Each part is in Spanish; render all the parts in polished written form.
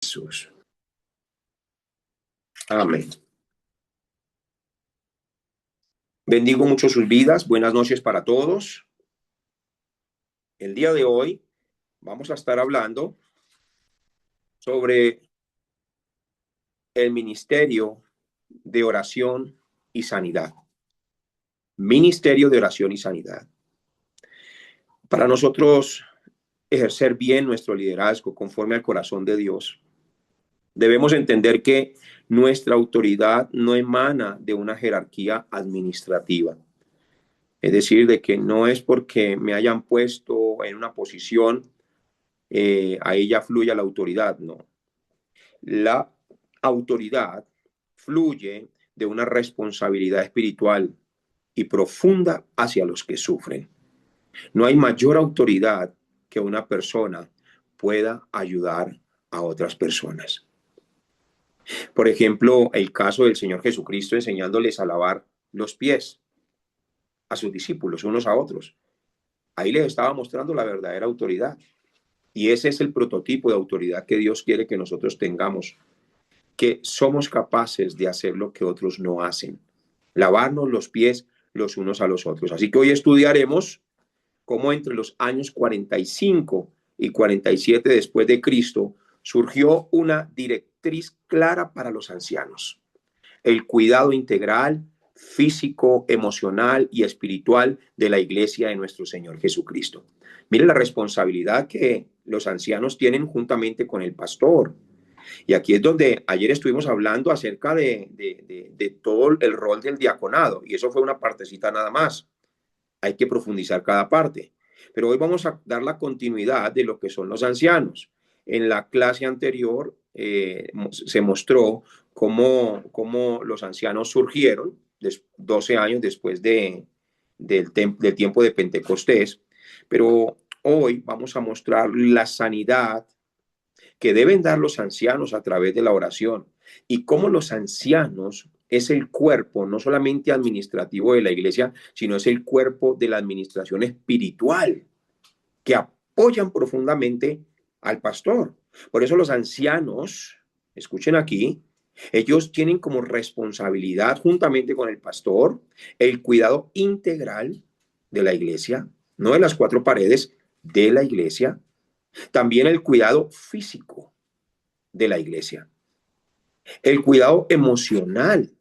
Jesús. Amén. Bendigo mucho sus vidas. Buenas noches para todos. El día de hoy vamos a estar hablando sobre el ministerio de oración y sanidad. Ministerio de oración y sanidad. Para nosotros ejercer bien nuestro liderazgo conforme al corazón de Dios, debemos entender que nuestra autoridad no emana de una jerarquía administrativa. Es decir, de que no es porque me hayan puesto en una posición, ahí ya fluye la autoridad, no. La autoridad fluye de una responsabilidad espiritual y profunda hacia los que sufren. No hay mayor autoridad que una persona pueda ayudar a otras personas. Por ejemplo, el caso del Señor Jesucristo enseñándoles a lavar los pies a sus discípulos, unos a otros. Ahí les estaba mostrando la verdadera autoridad. Y ese es el prototipo de autoridad que Dios quiere que nosotros tengamos, que somos capaces de hacer lo que otros no hacen, lavarnos los pies los unos a los otros. Así que hoy estudiaremos cómo entre los años 45 y 47 después de Cristo surgió una directriz clara para los ancianos: el cuidado integral, físico, emocional y espiritual de la iglesia de nuestro Señor Jesucristo. Mire la responsabilidad que los ancianos tienen juntamente con el pastor. Y aquí es donde ayer estuvimos hablando acerca de todo el rol del diaconado, y eso fue una partecita nada más. Hay que profundizar cada parte. Pero hoy vamos a dar la continuidad de lo que son los ancianos. En la clase anterior se mostró cómo los ancianos surgieron 12 años después del tiempo de Pentecostés. Pero hoy vamos a mostrar la sanidad que deben dar los ancianos a través de la oración y cómo los ancianos es el cuerpo no solamente administrativo de la iglesia, sino es el cuerpo de la administración espiritual que apoyan profundamente al pastor. Por eso los ancianos, escuchen aquí, ellos tienen como responsabilidad juntamente con el pastor el cuidado integral de la iglesia, no de las cuatro paredes de la iglesia, también el cuidado físico de la iglesia, el cuidado emocional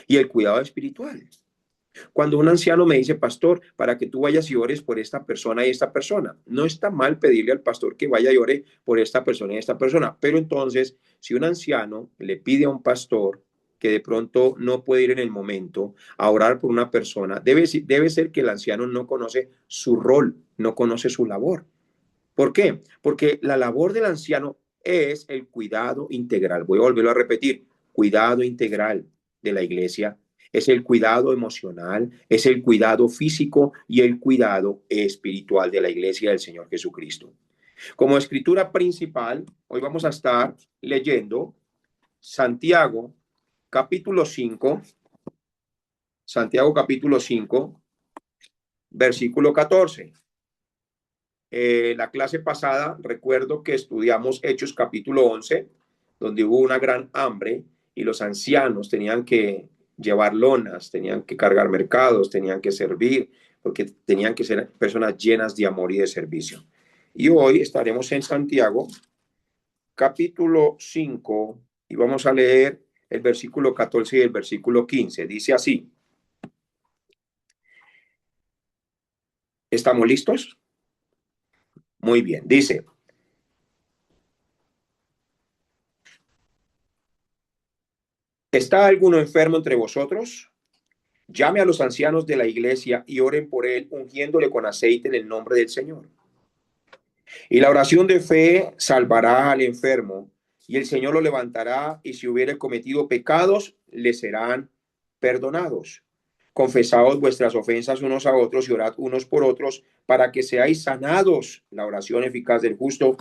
y el cuidado espiritual. Cuando un anciano me dice: pastor, para que tú vayas y ores por esta persona y esta persona, no está mal pedirle al pastor que vaya y ore por esta persona y esta persona, pero entonces, si un anciano le pide a un pastor que de pronto no puede ir en el momento a orar por una persona, debe ser que el anciano no conoce su rol, no conoce su labor. ¿Por qué? Porque la labor del anciano es el cuidado integral. Voy a volverlo a repetir: cuidado integral de la iglesia. Es el cuidado emocional, es el cuidado físico y el cuidado espiritual de la iglesia del Señor Jesucristo. Como escritura principal, hoy vamos a estar leyendo Santiago capítulo 5, Santiago capítulo 5, versículo 14. La clase pasada recuerdo que estudiamos Hechos capítulo 11, donde hubo una gran hambre y los ancianos tenían que llevar lonas, tenían que cargar mercados, tenían que servir, porque tenían que ser personas llenas de amor y de servicio. Y hoy estaremos en Santiago capítulo 5 y vamos a leer el versículo 14 y el versículo 15. Dice así: ¿estamos listos? Muy bien, dice: ¿está alguno enfermo entre vosotros? Llame a los ancianos de la iglesia y oren por él, ungiéndole con aceite en el nombre del Señor. Y la oración de fe salvará al enfermo, y el Señor lo levantará, y si hubiere cometido pecados, le serán perdonados. Confesaos vuestras ofensas unos a otros y orad unos por otros para que seáis sanados. La oración eficaz del justo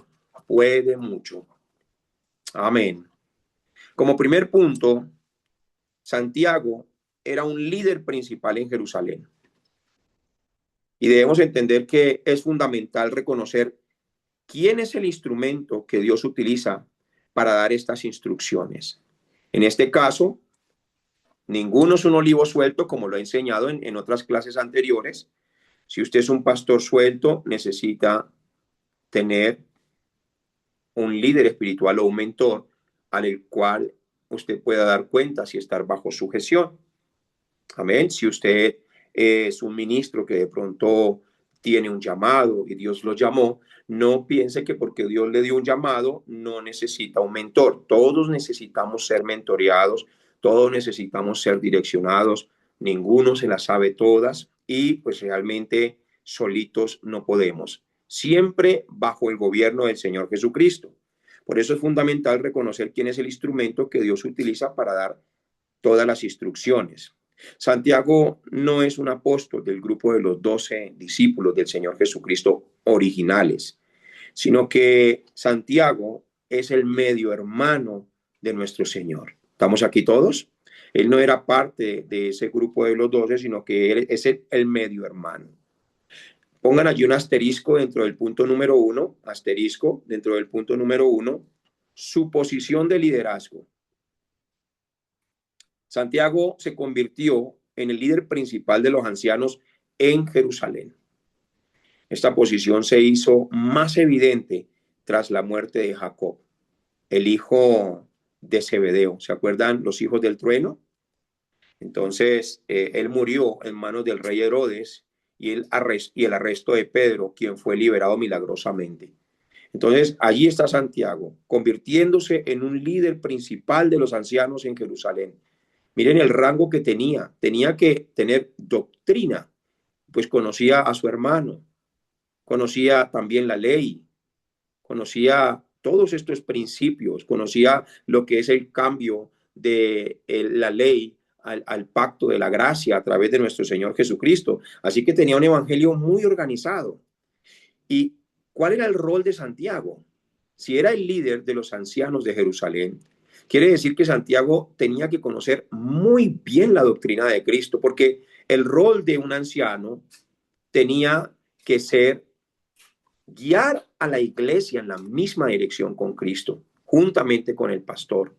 puede mucho. Amén. Como primer punto, Santiago era un líder principal en Jerusalén. Y debemos entender que es fundamental reconocer quién es el instrumento que Dios utiliza para dar estas instrucciones. En este caso, ninguno es un olivo suelto, como lo he enseñado en otras clases anteriores. Si usted es un pastor suelto, necesita tener un líder espiritual o un mentor al cual usted pueda dar cuenta si estar bajo sujeción. Amén. Si usted es un ministro que de pronto tiene un llamado y Dios lo llamó, no piense que porque Dios le dio un llamado no necesita un mentor. Todos necesitamos ser mentoreados, todos necesitamos ser direccionados, ninguno se las sabe todas y pues realmente solitos no podemos. Siempre bajo el gobierno del Señor Jesucristo. Por eso es fundamental reconocer quién es el instrumento que Dios utiliza para dar todas las instrucciones. Santiago no es un apóstol del grupo de los 12 discípulos del Señor Jesucristo originales, sino que Santiago es el medio hermano de nuestro Señor. ¿Estamos aquí todos? Él no era parte de ese grupo de los 12, sino que él es el medio hermano. Pongan allí un asterisco dentro del punto número 1, asterisco dentro del punto número 1, su posición de liderazgo. Santiago se convirtió en el líder principal de los ancianos en Jerusalén. Esta posición se hizo más evidente tras la muerte de Jacob, el hijo de Zebedeo. ¿Se acuerdan los hijos del trueno? Entonces, él murió en manos del rey Herodes y el arresto de Pedro, quien fue liberado milagrosamente. Entonces, allí está Santiago, convirtiéndose en un líder principal de los ancianos en Jerusalén. Miren el rango que tenía que tener doctrina, pues conocía a su hermano, conocía también la ley, conocía todos estos principios, conocía lo que es el cambio de la ley al pacto de la gracia a través de nuestro Señor Jesucristo. Así que tenía un evangelio muy organizado. ¿Y cuál era el rol de Santiago? Si era el líder de los ancianos de Jerusalén, quiere decir que Santiago tenía que conocer muy bien la doctrina de Cristo, porque el rol de un anciano tenía que ser guiar a la iglesia en la misma dirección con Cristo, juntamente con el pastor.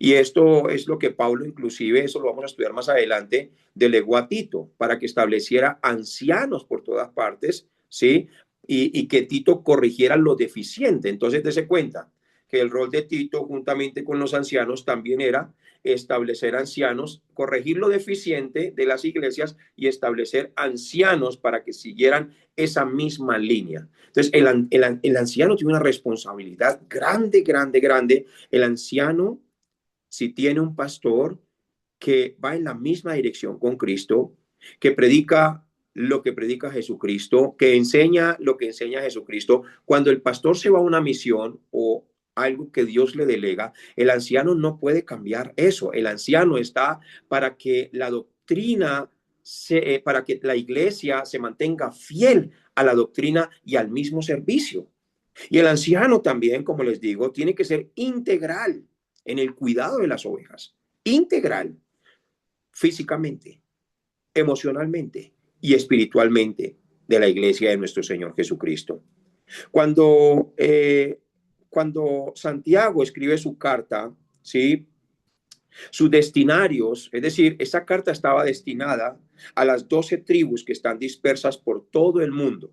Y esto es lo que Pablo, inclusive, eso lo vamos a estudiar más adelante, delegó a Tito para que estableciera ancianos por todas partes, ¿sí? Y que Tito corrigiera lo deficiente. Entonces, dése cuenta que el rol de Tito, juntamente con los ancianos, también era establecer ancianos, corregir lo deficiente de las iglesias y establecer ancianos para que siguieran esa misma línea. Entonces, el anciano tiene una responsabilidad grande, grande, grande. El anciano, si tiene un pastor que va en la misma dirección con Cristo, que predica lo que predica Jesucristo, que enseña lo que enseña Jesucristo, cuando el pastor se va a una misión o algo que Dios le delega, el anciano no puede cambiar eso. El anciano está para que la doctrina, para que la iglesia se mantenga fiel a la doctrina y al mismo servicio. Y el anciano también, como les digo, tiene que ser integral en el cuidado de las ovejas, integral físicamente, emocionalmente y espiritualmente de la iglesia de nuestro Señor Jesucristo. Cuando, cuando Santiago escribe su carta, ¿sí? Sus destinarios, es decir, esa carta estaba destinada a las 12 tribus que están dispersas por todo el mundo.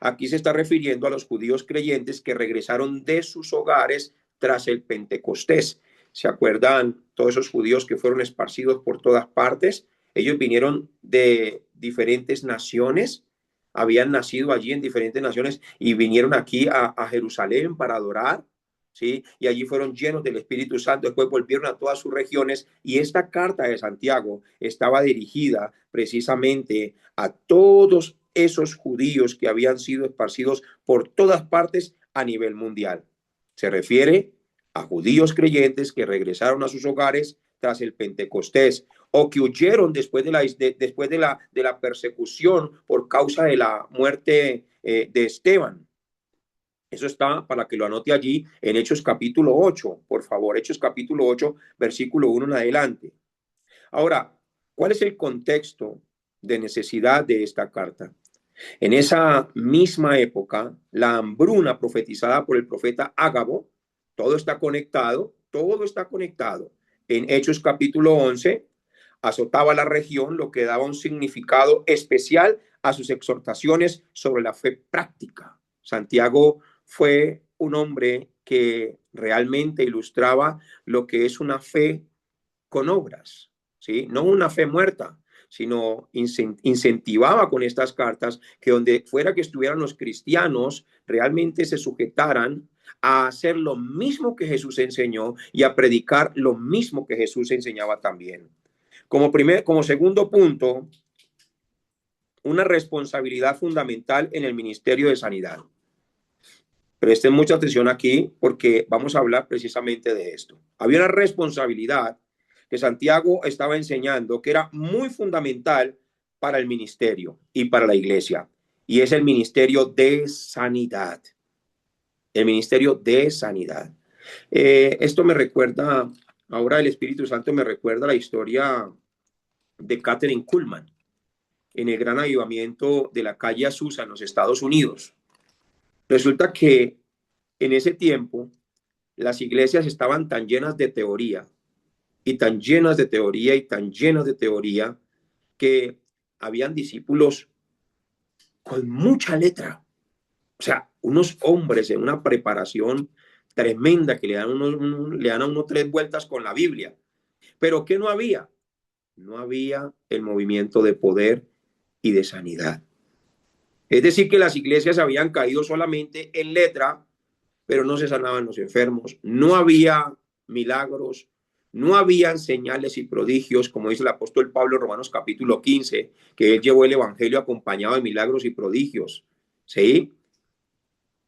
Aquí se está refiriendo a los judíos creyentes que regresaron de sus hogares tras el Pentecostés. ¿Se acuerdan todos esos judíos que fueron esparcidos por todas partes? Ellos vinieron de diferentes naciones, habían nacido allí en diferentes naciones y vinieron aquí a Jerusalén para adorar, ¿sí? Y allí fueron llenos del Espíritu Santo, después volvieron a todas sus regiones y esta carta de Santiago estaba dirigida precisamente a todos esos judíos que habían sido esparcidos por todas partes a nivel mundial. Se refiere a judíos creyentes que regresaron a sus hogares tras el Pentecostés o que huyeron después de la persecución por causa de la muerte de Esteban. Eso está para que lo anote allí en Hechos capítulo 8, por favor, Hechos capítulo 8, versículo 1 en adelante. Ahora, ¿cuál es el contexto de necesidad de esta carta? En esa misma época, la hambruna profetizada por el profeta Ágabo Todo está conectado, todo está conectado. En Hechos capítulo 11, azotaba la región, lo que daba un significado especial a sus exhortaciones sobre la fe práctica. Santiago fue un hombre que realmente ilustraba lo que es una fe con obras, ¿sí? No una fe muerta, sino incentivaba con estas cartas que donde fuera que estuvieran los cristianos, realmente se sujetaran a hacer lo mismo que Jesús enseñó y a predicar lo mismo que Jesús enseñaba también. Como segundo punto, una responsabilidad fundamental en el ministerio de sanidad. Presten mucha atención aquí porque vamos a hablar precisamente de esto. Había una responsabilidad que Santiago estaba enseñando que era muy fundamental para el ministerio y para la iglesia, y es el ministerio de sanidad. El ministerio de sanidad. Esto me recuerda, ahora el Espíritu Santo me recuerda la historia de Kathryn Kuhlman en el gran avivamiento de la calle Azusa en los Estados Unidos. Resulta que en ese tiempo las iglesias estaban tan llenas de teoría y tan llenas de teoría y tan llenas de teoría que habían discípulos con mucha letra. O sea, unos hombres en una preparación tremenda que le dan a uno 3 vueltas con la Biblia. Pero ¿qué no había? No había el movimiento de poder y de sanidad. Es decir, que las iglesias habían caído solamente en letra, pero no se sanaban los enfermos. No había milagros, no habían señales y prodigios, como dice el apóstol Pablo en Romanos capítulo 15, que él llevó el evangelio acompañado de milagros y prodigios. ¿Sí?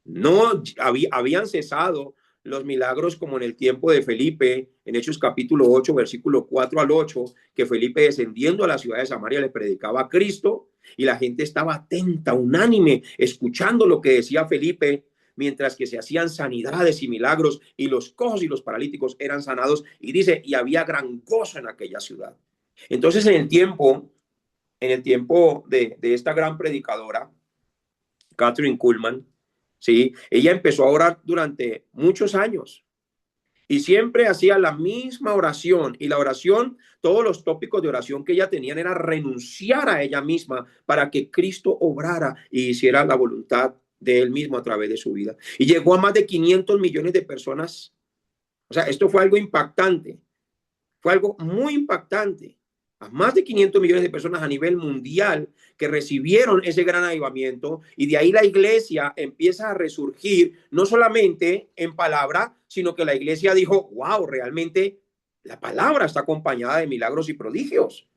No habían cesado los milagros como en el tiempo de Felipe, en Hechos capítulo 8, versículo 4 al 8, que Felipe descendiendo a la ciudad de Samaria le predicaba a Cristo y la gente estaba atenta, unánime, escuchando lo que decía Felipe, mientras que se hacían sanidades y milagros y los cojos y los paralíticos eran sanados, y dice, y había gran gozo en aquella ciudad. Entonces en el tiempo de esta gran predicadora, Kathryn Kuhlman, ¿sí? Ella empezó a orar durante muchos años y siempre hacía la misma oración, y la oración, todos los tópicos de oración que ella tenía era renunciar a ella misma para que Cristo obrara y hiciera la voluntad de él mismo a través de su vida. Y llegó a más de 500 millones de personas. O sea, esto fue algo impactante, fue algo muy impactante. A más de 500 millones de personas a nivel mundial que recibieron ese gran avivamiento, y de ahí la iglesia empieza a resurgir, no solamente en palabra, sino que la iglesia dijo, wow, realmente la palabra está acompañada de milagros y prodigios.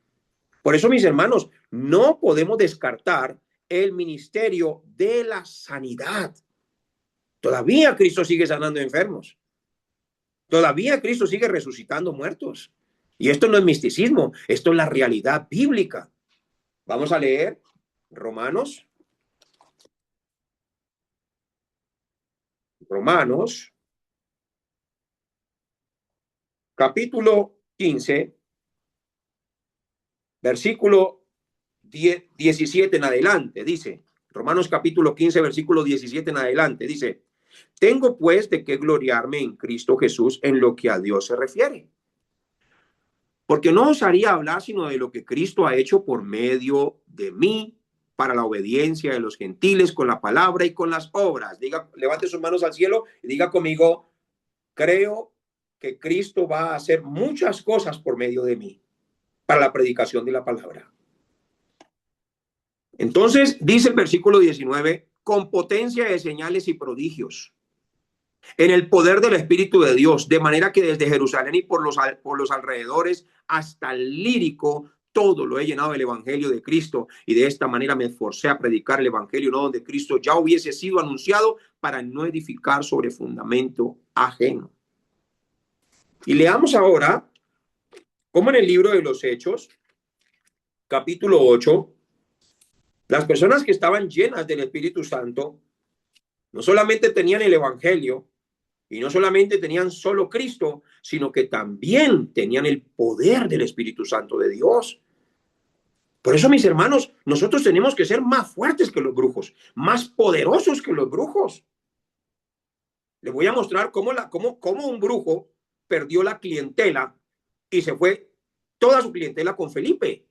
Por eso, mis hermanos, no podemos descartar el ministerio de la sanidad. Todavía Cristo sigue sanando enfermos. Todavía Cristo sigue resucitando muertos. Y esto no es misticismo, esto es la realidad bíblica. Vamos a leer Romanos, capítulo 15, versículo 17 en adelante, dice, Romanos capítulo 15, versículo 17 en adelante, dice, tengo pues de qué gloriarme en Cristo Jesús en lo que a Dios se refiere. Porque no osaría hablar sino de lo que Cristo ha hecho por medio de mí para la obediencia de los gentiles con la palabra y con las obras. Diga, levante sus manos al cielo y diga conmigo, creo que Cristo va a hacer muchas cosas por medio de mí para la predicación de la palabra. Entonces dice el versículo 19, con potencia de señales y prodigios, en el poder del Espíritu de Dios, de manera que desde Jerusalén y por los alrededores hasta el Lírico, todo lo he llenado del Evangelio de Cristo, y de esta manera me esforcé a predicar el Evangelio, no donde Cristo ya hubiese sido anunciado, para no edificar sobre fundamento ajeno. Y leamos ahora cómo en el libro de los Hechos, capítulo 8, las personas que estaban llenas del Espíritu Santo no solamente tenían el Evangelio, y no solamente tenían solo Cristo, sino que también tenían el poder del Espíritu Santo de Dios. Por eso, mis hermanos, nosotros tenemos que ser más fuertes que los brujos, más poderosos que los brujos. Les voy a mostrar cómo un brujo perdió la clientela y se fue toda su clientela con Felipe.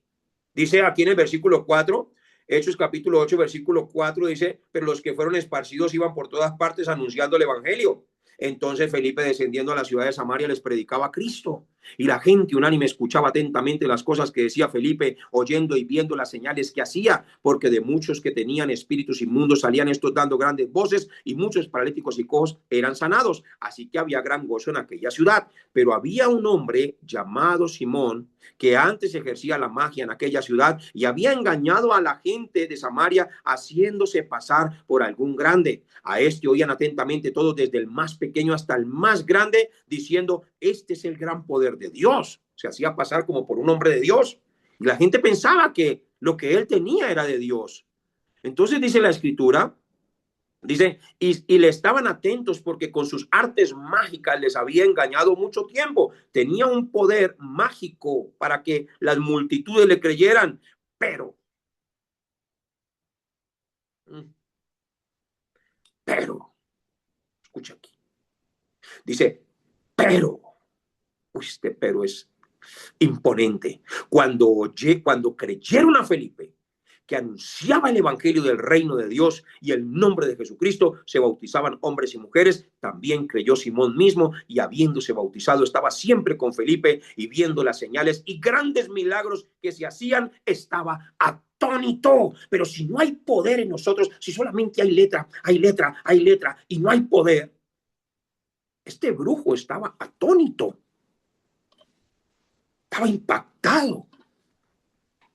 Dice aquí en el versículo 4, Hechos capítulo 8, versículo 4, dice, pero los que fueron esparcidos iban por todas partes anunciando el evangelio. Entonces Felipe, descendiendo a la ciudad de Samaria, les predicaba a Cristo. Y la gente unánime escuchaba atentamente las cosas que decía Felipe, oyendo y viendo las señales que hacía, porque de muchos que tenían espíritus inmundos salían estos dando grandes voces, y muchos paralíticos y cojos eran sanados. Así que había gran gozo en aquella ciudad. Pero había un hombre llamado Simón, que antes ejercía la magia en aquella ciudad y había engañado a la gente de Samaria haciéndose pasar por algún grande. A este oían atentamente todos, desde el más pequeño hasta el más grande, diciendo, este es el gran poder de Dios. Se hacía pasar como por un hombre de Dios. Y la gente pensaba que lo que él tenía era de Dios. Entonces dice la escritura, dice, y le estaban atentos porque con sus artes mágicas les había engañado mucho tiempo. Tenía un poder mágico para que las multitudes le creyeran. Pero, pero, escucha aquí. Dice, pero, este pero es imponente. Cuando creyeron a Felipe, que anunciaba el evangelio del reino de Dios y el nombre de Jesucristo, se bautizaban hombres y mujeres. También creyó Simón mismo, y habiéndose bautizado estaba siempre con Felipe, y viendo las señales y grandes milagros que se hacían, estaba atónito. Pero si no hay poder en nosotros, si solamente hay letra, y no hay poder, este brujo estaba atónito, estaba impactado.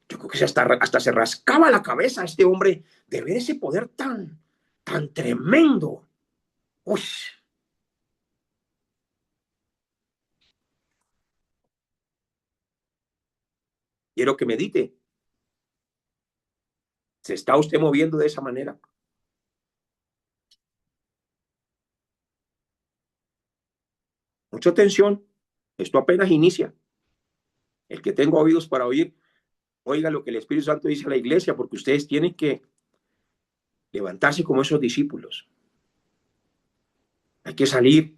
Yo creo que hasta se rascaba la cabeza a este hombre de ver ese poder tan tremendo. Uy. Quiero que medite. ¿Se está usted moviendo de esa manera? Mucha atención. Esto apenas inicia. El que tenga oídos para oír, oiga lo que el Espíritu Santo dice a la iglesia, porque ustedes tienen que levantarse como esos discípulos. Hay que salir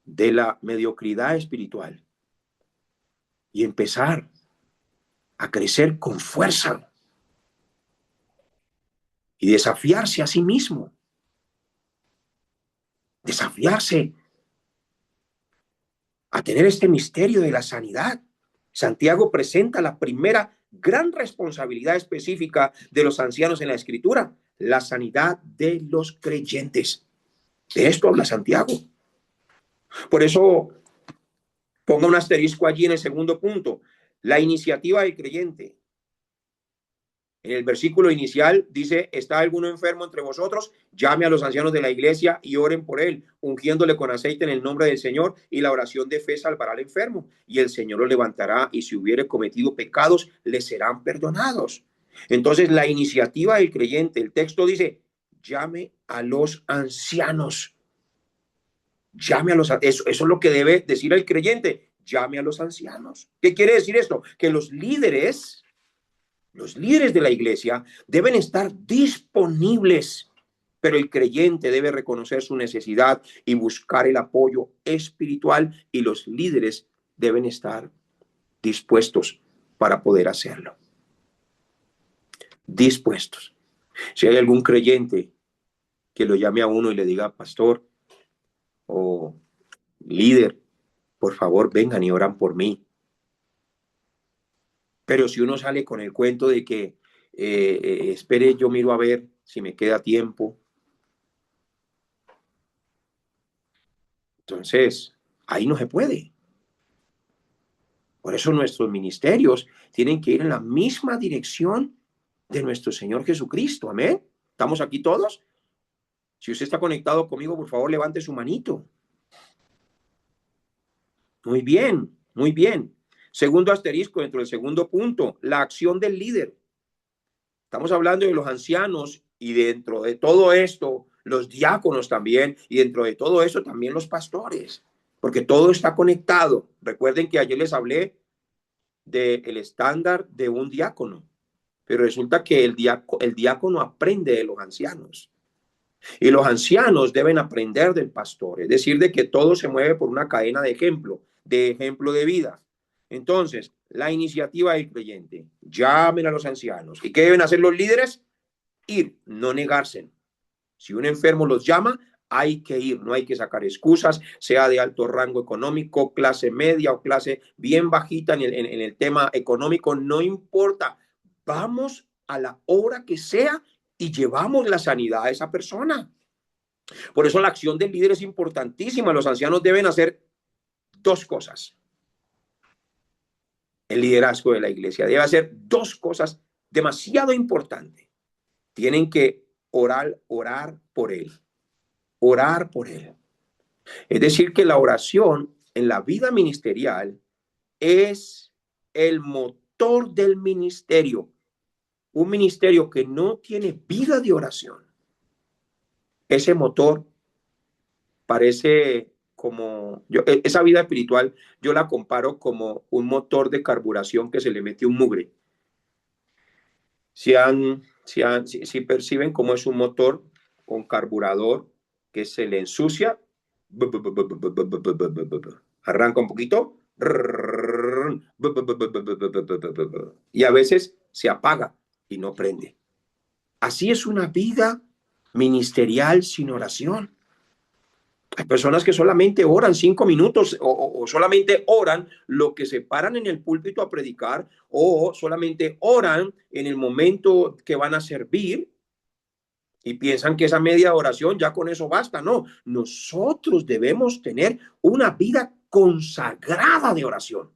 de la mediocridad espiritual y empezar a crecer con fuerza y desafiarse a sí mismo. Desafiarse a tener este misterio de la sanidad. Santiago presenta la primera gran responsabilidad específica de los ancianos en la Escritura, la sanidad de los creyentes. De esto habla Santiago. Por eso ponga un asterisco allí en el segundo punto, la iniciativa del creyente. En el versículo inicial dice, ¿está alguno enfermo entre vosotros? Llame a los ancianos de la iglesia y oren por él, ungiéndole con aceite en el nombre del Señor, y la oración de fe salvará al enfermo, y el Señor lo levantará, y si hubiere cometido pecados, le serán perdonados. Entonces, la iniciativa del creyente, el texto dice, llame a los ancianos. Llame a los ancianos. Eso es lo que debe decir el creyente. Llame a los ancianos. ¿Qué quiere decir esto? Que los líderes de la iglesia deben estar disponibles, pero el creyente debe reconocer su necesidad y buscar el apoyo espiritual, y los líderes deben estar dispuestos para poder hacerlo. Dispuestos. Si hay algún creyente que lo llame a uno y le diga, pastor o líder, por favor vengan y oran por mí. Pero si uno sale con el cuento de que espere, yo miro a ver si me queda tiempo, entonces ahí no se puede. Por eso nuestros ministerios tienen que ir en la misma dirección de nuestro Señor Jesucristo. Amén. ¿Estamos aquí todos? Si usted está conectado conmigo, por favor, levante su manito. Muy bien, muy bien. Segundo asterisco dentro del segundo punto, la acción del líder. Estamos hablando de los ancianos, y dentro de todo esto, los diáconos también, y dentro de todo eso también los pastores, porque todo está conectado. Recuerden que ayer les hablé del estándar de un diácono, pero resulta que el diácono aprende de los ancianos. Y los ancianos deben aprender del pastor, es decir, de que todo se mueve por una cadena de ejemplo de vida. Entonces, la iniciativa del creyente, llamen a los ancianos. ¿Y qué deben hacer los líderes? Ir, no negarse. Si un enfermo los llama, hay que ir, no hay que sacar excusas, sea de alto rango económico, clase media o clase bien bajita en el tema económico, no importa. Vamos a la hora que sea y llevamos la sanidad a esa persona. Por eso la acción del líder es importantísima. Los ancianos deben hacer dos cosas. El liderazgo de la iglesia debe hacer dos cosas demasiado importantes. Tienen que orar por él. Orar por él. Es decir, que la oración en la vida ministerial es el motor del ministerio. Un ministerio que no tiene vida de oración. Ese motor parece como, esa vida espiritual, yo la comparo como un motor de carburación que se le mete un mugre. Si perciben cómo es un motor con carburador que se le ensucia, arranca un poquito y a veces se apaga y no prende. Así es una vida ministerial sin oración. Hay personas que solamente oran 5 minutos o solamente oran lo que se paran en el púlpito a predicar o solamente oran en el momento que van a servir y piensan que esa media oración ya con eso basta. No, nosotros debemos tener una vida consagrada de oración.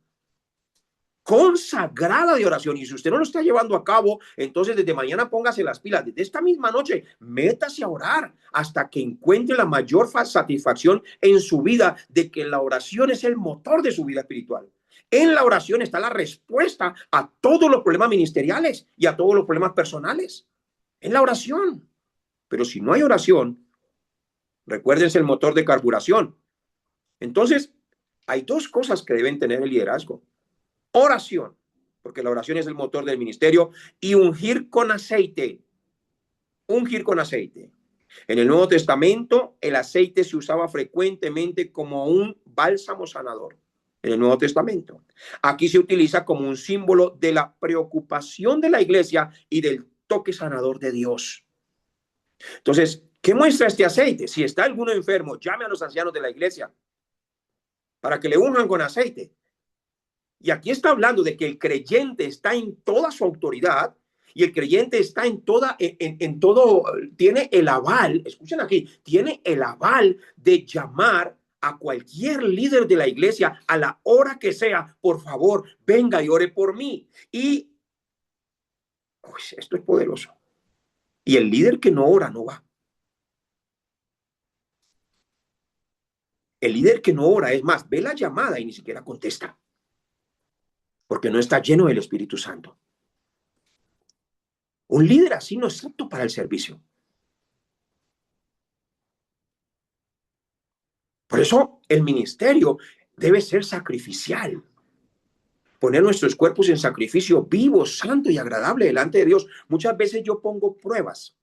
Consagrada de oración. Y si usted no lo está llevando a cabo, entonces desde mañana póngase las pilas. Desde esta misma noche, métase a orar hasta que encuentre la mayor satisfacción en su vida de que la oración es el motor de su vida espiritual. En la oración está la respuesta a todos los problemas ministeriales y a todos los problemas personales. En la oración. Pero si no hay oración, recuérdense el motor de carburación. Entonces, hay dos cosas que deben tener el liderazgo. Oración, porque la oración es el motor del ministerio, y ungir con aceite. Ungir con aceite. En el Nuevo Testamento, el aceite se usaba frecuentemente como un bálsamo sanador. En el Nuevo Testamento. Aquí se utiliza como un símbolo de la preocupación de la iglesia y del toque sanador de Dios. Entonces, ¿qué muestra este aceite? Si está alguno enfermo, llame a los ancianos de la iglesia para que le unjan con aceite. Y aquí está hablando de que el creyente está en toda su autoridad y el creyente está en todo, tiene el aval, escuchen aquí, tiene el aval de llamar a cualquier líder de la iglesia a la hora que sea, por favor, venga y ore por mí. Y esto es poderoso. Y el líder que no ora no va. El líder que no ora, es más, ve la llamada y ni siquiera contesta. Porque no está lleno del Espíritu Santo. Un líder así no es apto para el servicio. Por eso el ministerio debe ser sacrificial. Poner nuestros cuerpos en sacrificio vivo, santo y agradable delante de Dios. Muchas veces yo pongo pruebas.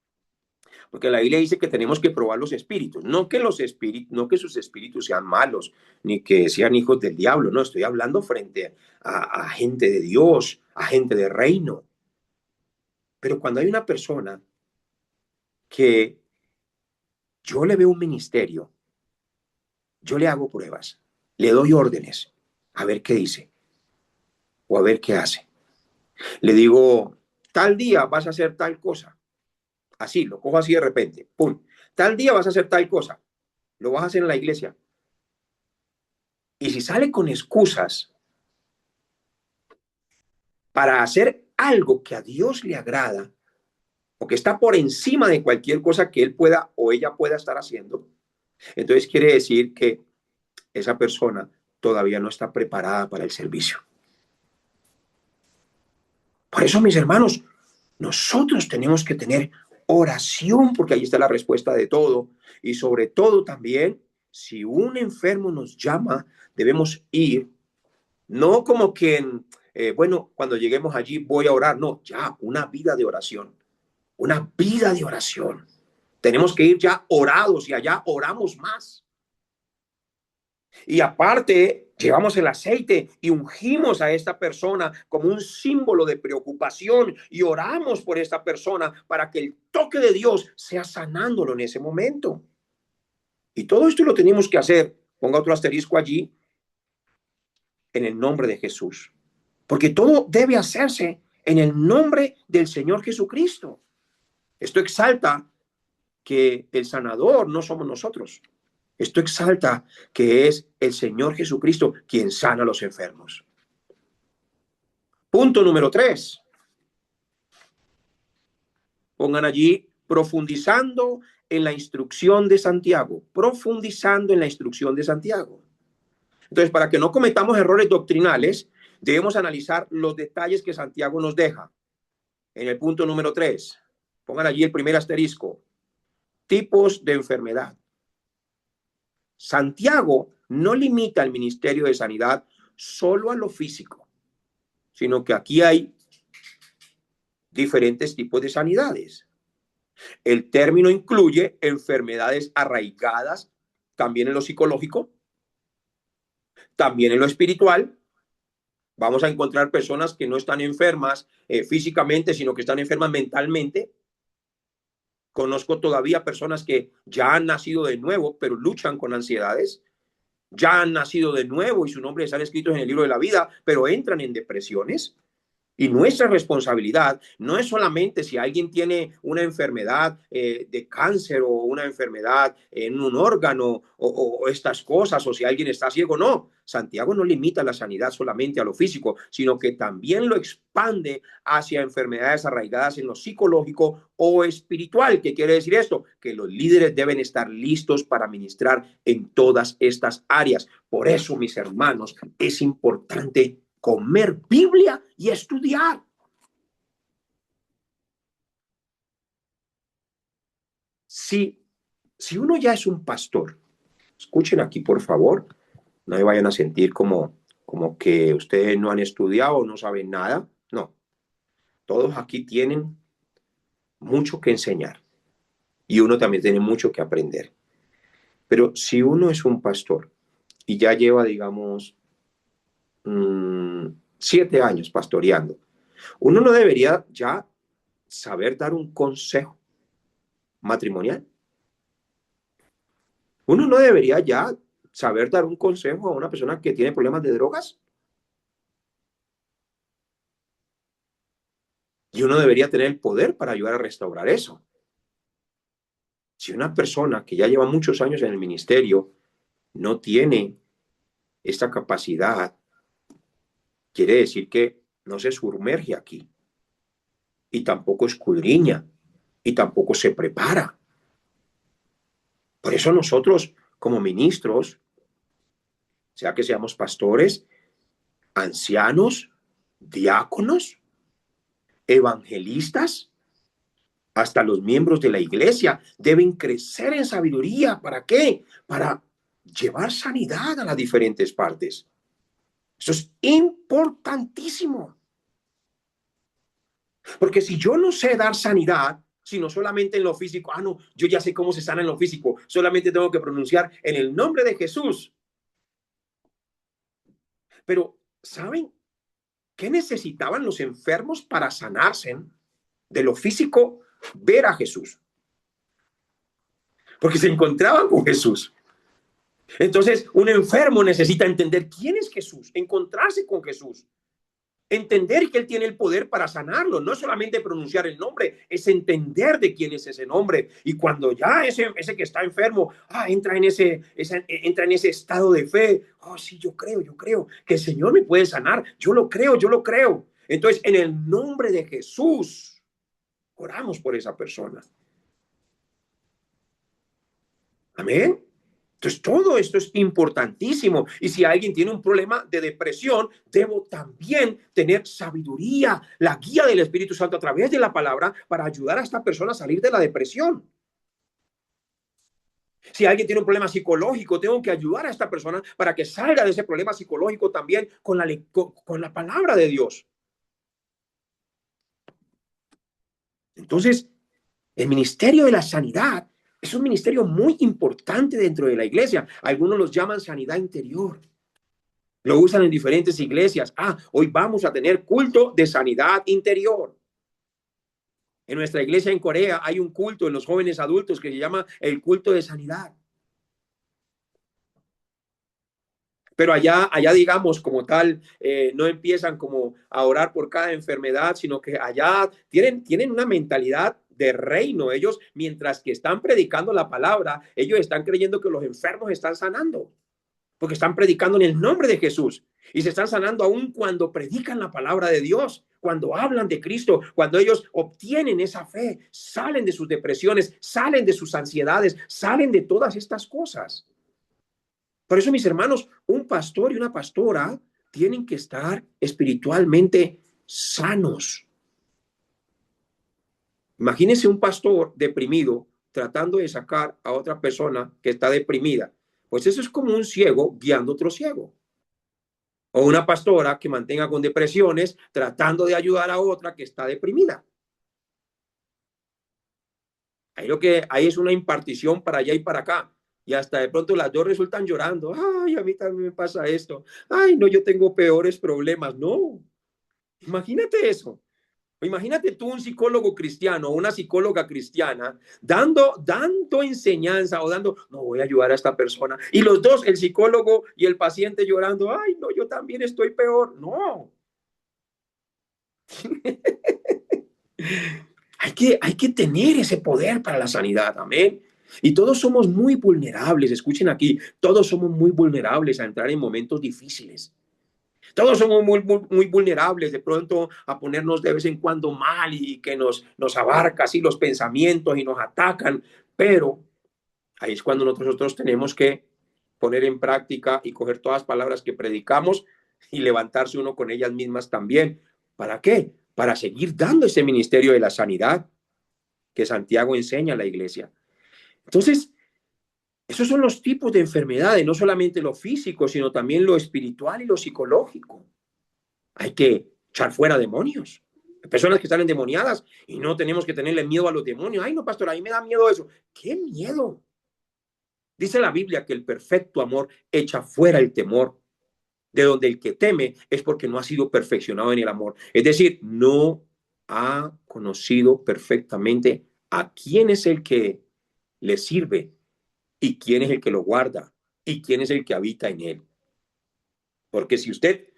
Porque la Biblia dice que tenemos que probar los espíritus. No que sus espíritus sean malos, ni que sean hijos del diablo. No, estoy hablando frente a gente de Dios, a gente de reino. Pero cuando hay una persona que yo le veo un ministerio, yo le hago pruebas, le doy órdenes, a ver qué dice o a ver qué hace. Le digo, tal día vas a hacer tal cosa. Así, lo cojo así de repente. ¡Pum! Tal día vas a hacer tal cosa. Lo vas a hacer en la iglesia. Y si sale con excusas para hacer algo que a Dios le agrada o que está por encima de cualquier cosa que él pueda o ella pueda estar haciendo, entonces quiere decir que esa persona todavía no está preparada para el servicio. Por eso, mis hermanos, nosotros tenemos que tener oración, porque ahí está la respuesta de todo. Y sobre todo también, si un enfermo nos llama, debemos ir, no como quien, bueno, cuando lleguemos allí voy a orar, no, ya, una vida de oración, una vida de oración. Tenemos que ir ya orados y allá oramos más. Y aparte, llevamos el aceite y ungimos a esta persona como un símbolo de preocupación y oramos por esta persona para que el toque de Dios sea sanándolo en ese momento. Y todo esto lo tenemos que hacer, ponga otro asterisco allí, en el nombre de Jesús. Porque todo debe hacerse en el nombre del Señor Jesucristo. Esto exalta que el sanador no somos nosotros. Esto exalta que es el Señor Jesucristo quien sana a los enfermos. Punto número 3. Pongan allí profundizando en la instrucción de Santiago. Profundizando en la instrucción de Santiago. Entonces, para que no cometamos errores doctrinales, debemos analizar los detalles que Santiago nos deja. En el punto número 3, pongan allí el primer asterisco. Tipos de enfermedad. Santiago no limita el ministerio de sanidad solo a lo físico, sino que aquí hay diferentes tipos de sanidades. El término incluye enfermedades arraigadas también en lo psicológico, también en lo espiritual. Vamos a encontrar personas que no están enfermas físicamente, sino que están enfermas mentalmente. Conozco todavía personas que ya han nacido de nuevo, pero luchan con ansiedades. Ya han nacido de nuevo y sus nombres están escritos en el libro de la vida, pero entran en depresiones. Y nuestra responsabilidad no es solamente si alguien tiene una enfermedad de cáncer o una enfermedad en un órgano o estas cosas, o si alguien está ciego. No, Santiago no limita la sanidad solamente a lo físico, sino que también lo expande hacia enfermedades arraigadas en lo psicológico o espiritual. ¿Qué quiere decir esto? Que los líderes deben estar listos para ministrar en todas estas áreas. Por eso, mis hermanos, es importante comer Biblia y estudiar. Si uno ya es un pastor, escuchen aquí por favor, no me vayan a sentir como que ustedes no han estudiado o no saben nada. No, todos aquí tienen mucho que enseñar y uno también tiene mucho que aprender. Pero si uno es un pastor y ya lleva, digamos, 7 años pastoreando, uno no debería ya saber dar un consejo matrimonial. Uno no debería ya saber dar un consejo a una persona que tiene problemas de drogas. Y uno debería tener el poder para ayudar a restaurar eso. Si una persona que ya lleva muchos años en el ministerio no tiene esta capacidad, quiere decir que no se sumerge aquí. Y tampoco escudriña. Y tampoco se prepara. Por eso nosotros, como ministros, sea que seamos pastores, ancianos, diáconos, evangelistas, hasta los miembros de la iglesia deben crecer en sabiduría. ¿Para qué? Para llevar sanidad a las diferentes partes. Eso es importantísimo. Porque si yo no sé dar sanidad, sino solamente en lo físico, no, yo ya sé cómo se sana en lo físico, solamente tengo que pronunciar en el nombre de Jesús. Pero, ¿saben qué necesitaban los enfermos para sanarse de lo físico? Ver a Jesús. Porque se encontraban con Jesús. Entonces, un enfermo necesita entender quién es Jesús, encontrarse con Jesús, entender que Él tiene el poder para sanarlo. No es solamente pronunciar el nombre, es entender de quién es ese nombre. Y cuando ya ese que está enfermo entra en ese estado de fe, sí, yo creo que el Señor me puede sanar. Yo lo creo. Entonces, en el nombre de Jesús, oramos por esa persona. Amén. Entonces, todo esto es importantísimo. Y si alguien tiene un problema de depresión, debo también tener sabiduría, la guía del Espíritu Santo a través de la palabra para ayudar a esta persona a salir de la depresión. Si alguien tiene un problema psicológico, tengo que ayudar a esta persona para que salga de ese problema psicológico también con la palabra de Dios. Entonces, el ministerio de la sanidad Es un ministerio muy importante dentro de la iglesia. Algunos los llaman sanidad interior. Lo usan en diferentes iglesias. Hoy vamos a tener culto de sanidad interior. En nuestra iglesia en Corea hay un culto en los jóvenes adultos que se llama el culto de sanidad. Pero allá digamos, como tal, no empiezan como a orar por cada enfermedad, sino que allá tienen una mentalidad de reino. Ellos, mientras que están predicando la palabra, ellos están creyendo que los enfermos están sanando, porque están predicando en el nombre de Jesús y se están sanando aún cuando predican la palabra de Dios, cuando hablan de Cristo, cuando ellos obtienen esa fe, salen de sus depresiones, salen de sus ansiedades, salen de todas estas cosas. Por eso, mis hermanos, un pastor y una pastora tienen que estar espiritualmente sanos. Imagínense un pastor deprimido tratando de sacar a otra persona que está deprimida. Pues eso es como un ciego guiando a otro ciego. O una pastora que mantenga con depresiones tratando de ayudar a otra que está deprimida. Ahí lo que hay es una impartición para allá y para acá. Y hasta de pronto las dos resultan llorando. Ay, a mí también me pasa esto. Ay, no, yo tengo peores problemas. No, imagínate eso. Imagínate tú un psicólogo cristiano o una psicóloga cristiana dando enseñanza o no voy a ayudar a esta persona. Y los dos, el psicólogo y el paciente llorando, ay, no, yo también estoy peor. No. Hay que tener ese poder para la sanidad, amén. Y todos somos muy vulnerables, escuchen aquí, todos somos muy vulnerables a entrar en momentos difíciles. Todos somos muy vulnerables de pronto a ponernos de vez en cuando mal y que nos abarca así los pensamientos y nos atacan. Pero ahí es cuando nosotros tenemos que poner en práctica y coger todas las palabras que predicamos y levantarse uno con ellas mismas también. ¿Para qué? Para seguir dando ese ministerio de la sanidad que Santiago enseña a la iglesia. Entonces, esos son los tipos de enfermedades, no solamente lo físico, sino también lo espiritual y lo psicológico. Hay que echar fuera demonios. Hay personas que están endemoniadas y no tenemos que tenerle miedo a los demonios. Ay, no, pastor, a mí me da miedo eso. ¿Qué miedo? Dice la Biblia que el perfecto amor echa fuera el temor, de donde el que teme es porque no ha sido perfeccionado en el amor. Es decir, no ha conocido perfectamente a quién es el que le sirve y quién es el que lo guarda y quién es el que habita en él. Porque si usted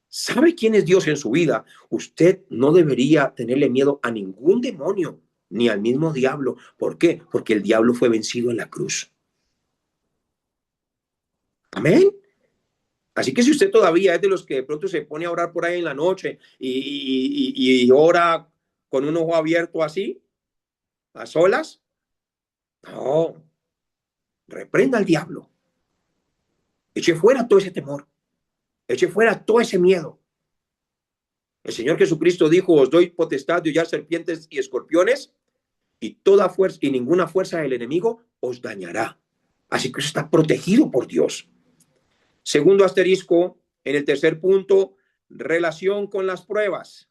sabe quién es Dios en su vida, usted no debería tenerle miedo a ningún demonio ni al mismo diablo. ¿Por qué? Porque el diablo fue vencido en la cruz. Amén. Así que si usted todavía es de los que de pronto se pone a orar por ahí en la noche y ora con un ojo abierto así, a solas, no, reprenda al diablo. Eche fuera todo ese temor. Eche fuera todo ese miedo. El Señor Jesucristo dijo, os doy potestad de hollar serpientes y escorpiones y toda fuerza y ninguna fuerza del enemigo os dañará. Así que eso está protegido por Dios. Segundo asterisco, en el tercer punto, relación con las pruebas.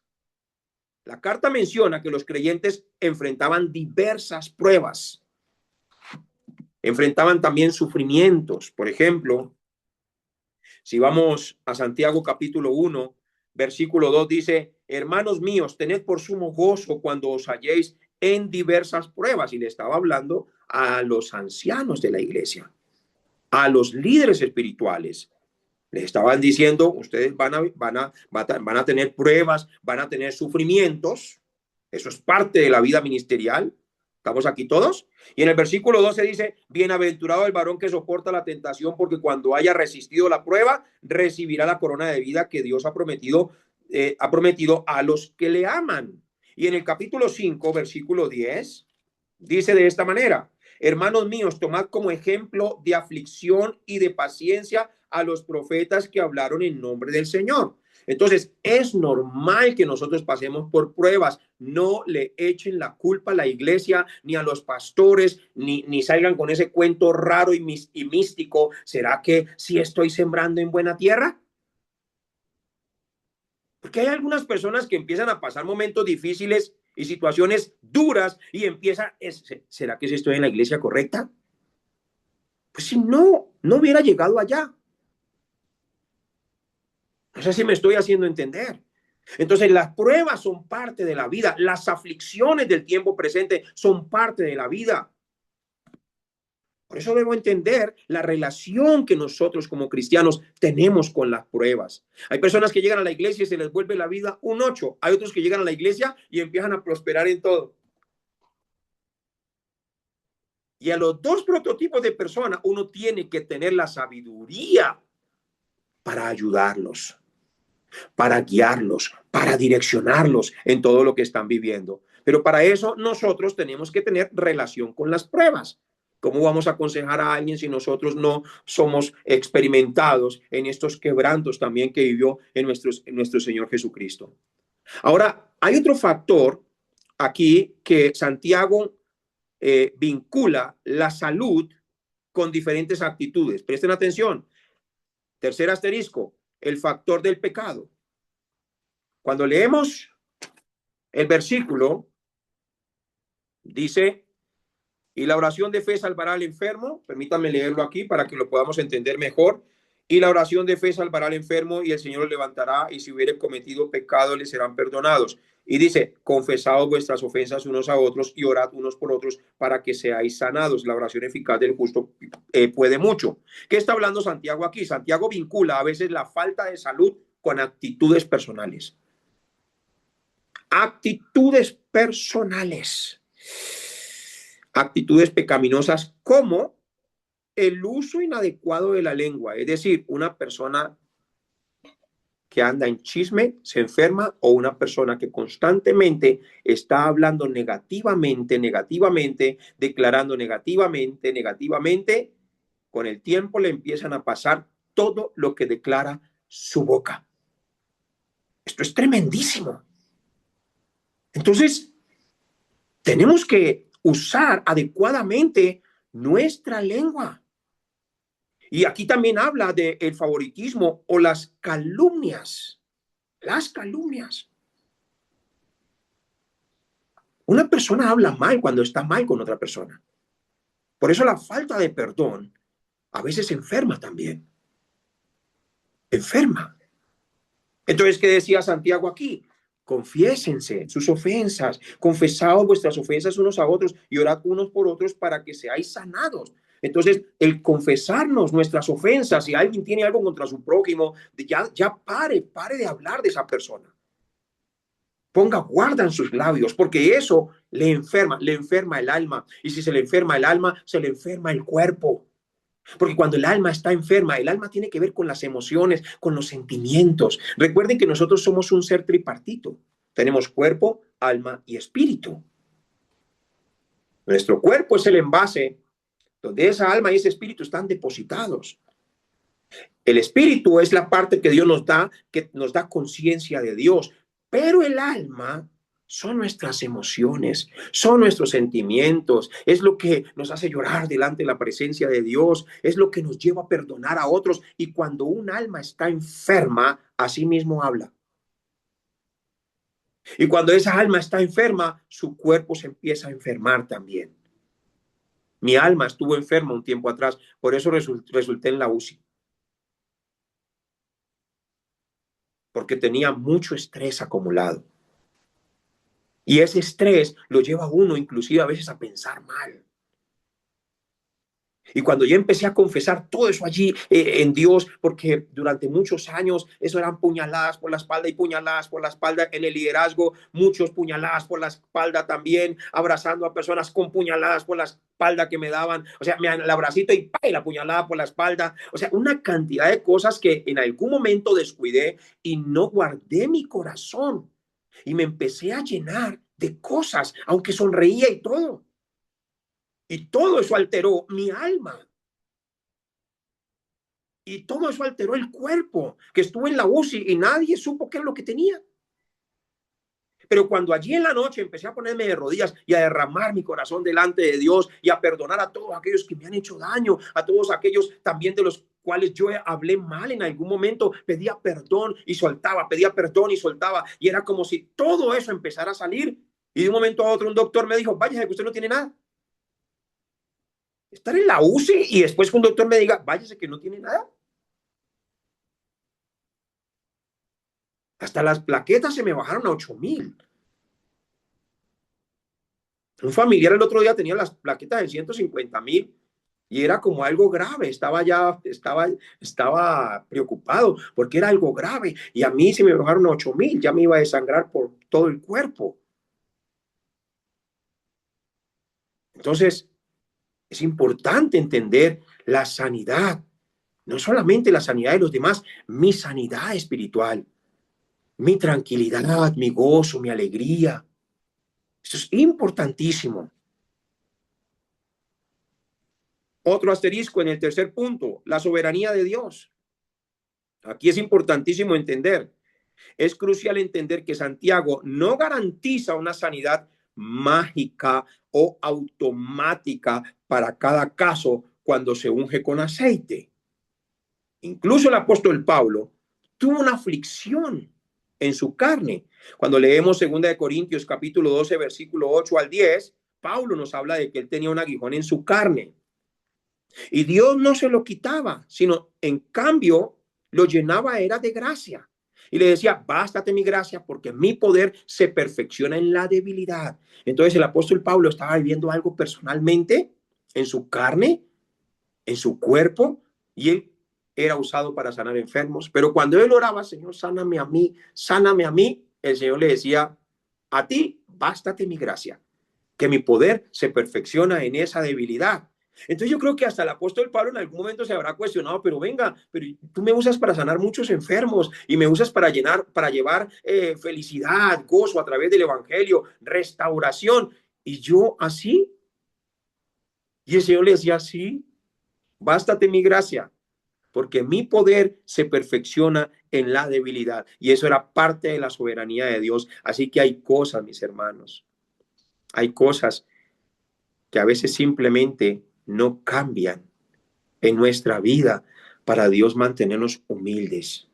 La carta menciona que los creyentes enfrentaban diversas pruebas. Enfrentaban también sufrimientos. Por ejemplo, si vamos a Santiago capítulo 1, versículo 2 dice, hermanos míos, tened por sumo gozo cuando os halléis en diversas pruebas. Y le estaba hablando a los ancianos de la iglesia, a los líderes espirituales. Les estaban diciendo, ustedes van a tener pruebas, van a tener sufrimientos. Eso es parte de la vida ministerial. ¿Estamos aquí todos? Y en el versículo 12 dice, bienaventurado el varón que soporta la tentación, porque cuando haya resistido la prueba, recibirá la corona de vida que Dios ha prometido a los que le aman. Y en el capítulo 5, versículo 10, dice de esta manera, hermanos míos, tomad como ejemplo de aflicción y de paciencia a los profetas que hablaron en nombre del Señor. Entonces, es normal que nosotros pasemos por pruebas. No le echen la culpa a la iglesia, ni a los pastores, ni salgan con ese cuento raro y místico. ¿Será que sí estoy sembrando en buena tierra? Porque hay algunas personas que empiezan a pasar momentos difíciles y situaciones duras y empieza, ¿será que si estoy en la iglesia correcta? Pues si no, no hubiera llegado allá. No sé si me estoy haciendo entender. Entonces las pruebas son parte de la vida, las aflicciones del tiempo presente son parte de la vida. Por eso debo entender la relación que nosotros como cristianos tenemos con las pruebas. Hay personas que llegan a la iglesia y se les vuelve la vida un 8. Hay otros que llegan a la iglesia y empiezan a prosperar en todo. Y a los dos prototipos de personas uno tiene que tener la sabiduría para ayudarlos, para guiarlos, para direccionarlos en todo lo que están viviendo. Pero para eso nosotros tenemos que tener relación con las pruebas. ¿Cómo vamos a aconsejar a alguien si nosotros no somos experimentados en estos quebrantos también que vivió en nuestro Señor Jesucristo? Ahora, hay otro factor aquí que Santiago vincula la salud con diferentes actitudes. Presten atención. Tercer asterisco, el factor del pecado. Cuando leemos el versículo, dice, y la oración de fe salvará al enfermo. Permítanme leerlo aquí para que lo podamos entender mejor. Y la oración de fe salvará al enfermo y el Señor lo levantará, y si hubiere cometido pecado le serán perdonados. Y dice, confesaos vuestras ofensas unos a otros y orad unos por otros para que seáis sanados. La oración eficaz del justo puede mucho. ¿Qué está hablando Santiago aquí? Santiago vincula a veces la falta de salud con actitudes personales. Actitudes personales. Actitudes pecaminosas como el uso inadecuado de la lengua, es decir, una persona que anda en chisme se enferma, o una persona que constantemente está hablando negativamente, declarando negativamente, con el tiempo le empiezan a pasar todo lo que declara su boca. Esto es tremendísimo. Entonces, tenemos que usar adecuadamente nuestra lengua. Y aquí también habla del favoritismo o las calumnias. Las calumnias. Una persona habla mal cuando está mal con otra persona. Por eso la falta de perdón a veces enferma también. Enferma. Entonces, ¿qué decía Santiago aquí? Confiésense sus ofensas, confesaos vuestras ofensas unos a otros y orad unos por otros para que seáis sanados. Entonces, el confesarnos nuestras ofensas, si alguien tiene algo contra su prójimo, ya pare de hablar de esa persona. Ponga guarda en sus labios, porque eso le enferma el alma. Y si se le enferma el alma, se le enferma el cuerpo. Porque cuando el alma está enferma, el alma tiene que ver con las emociones, con los sentimientos. Recuerden que nosotros somos un ser tripartito. Tenemos cuerpo, alma y espíritu. Nuestro cuerpo es el envase donde esa alma y ese espíritu están depositados. El espíritu es la parte que Dios nos da, que nos da conciencia de Dios. Pero el alma son nuestras emociones, son nuestros sentimientos, es lo que nos hace llorar delante de la presencia de Dios, es lo que nos lleva a perdonar a otros. Y cuando un alma está enferma, así mismo habla. Y cuando esa alma está enferma, su cuerpo se empieza a enfermar también. Mi alma estuvo enferma un tiempo atrás, por eso resulté en la UCI. Porque tenía mucho estrés acumulado. Y ese estrés lo lleva a uno inclusive a veces a pensar mal. Y cuando yo empecé a confesar todo eso allí en Dios, porque durante muchos años eso eran puñaladas por la espalda y puñaladas por la espalda en el liderazgo, muchos puñaladas por la espalda también, abrazando a personas con puñaladas por la espalda que me daban, o sea, el abracito y ¡pay! La puñalada por la espalda, o sea, una cantidad de cosas que en algún momento descuidé y no guardé mi corazón y me empecé a llenar de cosas, aunque sonreía y todo. Y todo eso alteró mi alma. Y todo eso alteró el cuerpo, que estuvo en la UCI y nadie supo qué era lo que tenía. Pero cuando allí en la noche empecé a ponerme de rodillas y a derramar mi corazón delante de Dios y a perdonar a todos aquellos que me han hecho daño, a todos aquellos también de los cuales yo hablé mal en algún momento, pedía perdón y soltaba, pedía perdón y soltaba. Y era como si todo eso empezara a salir. Y de un momento a otro un doctor me dijo, váyase que usted no tiene nada. Estar en la UCI y después que un doctor me diga, váyase que no tiene nada. Hasta las plaquetas se me bajaron a 8.000. Un familiar el otro día tenía las plaquetas de 150.000 y era como algo grave. Estaba preocupado porque era algo grave. Y a mí se me bajaron a 8.000, ya me iba a desangrar por todo el cuerpo. Entonces, es importante entender la sanidad, no solamente la sanidad de los demás, mi sanidad espiritual, mi tranquilidad, mi gozo, mi alegría. Eso es importantísimo. Otro asterisco en el tercer punto, la soberanía de Dios. Aquí es importantísimo entender, es crucial entender que Santiago no garantiza una sanidad mágica o automática para cada caso cuando se unge con aceite. Incluso el apóstol Pablo tuvo una aflicción en su carne. Cuando leemos 2 Corintios capítulo 12, versículo 8 al 10, Pablo nos habla de que él tenía un aguijón en su carne. Y Dios no se lo quitaba, sino en cambio lo llenaba era de gracia. Y le decía, bástate mi gracia porque mi poder se perfecciona en la debilidad. Entonces el apóstol Pablo estaba viviendo algo personalmente en su carne, en su cuerpo, y él era usado para sanar enfermos. Pero cuando él oraba, Señor, sáname a mí, el Señor le decía, a ti, bástate mi gracia, que mi poder se perfecciona en esa debilidad. Entonces yo creo que hasta el apóstol Pablo en algún momento se habrá cuestionado, pero venga, pero tú me usas para sanar muchos enfermos y me usas para llevar felicidad, gozo a través del evangelio, restauración. Y yo así, y el Señor le decía, sí, bástate mi gracia, porque mi poder se perfecciona en la debilidad. Y eso era parte de la soberanía de Dios. Así que hay cosas, mis hermanos, hay cosas que a veces simplemente no cambian en nuestra vida para Dios mantenernos humildes,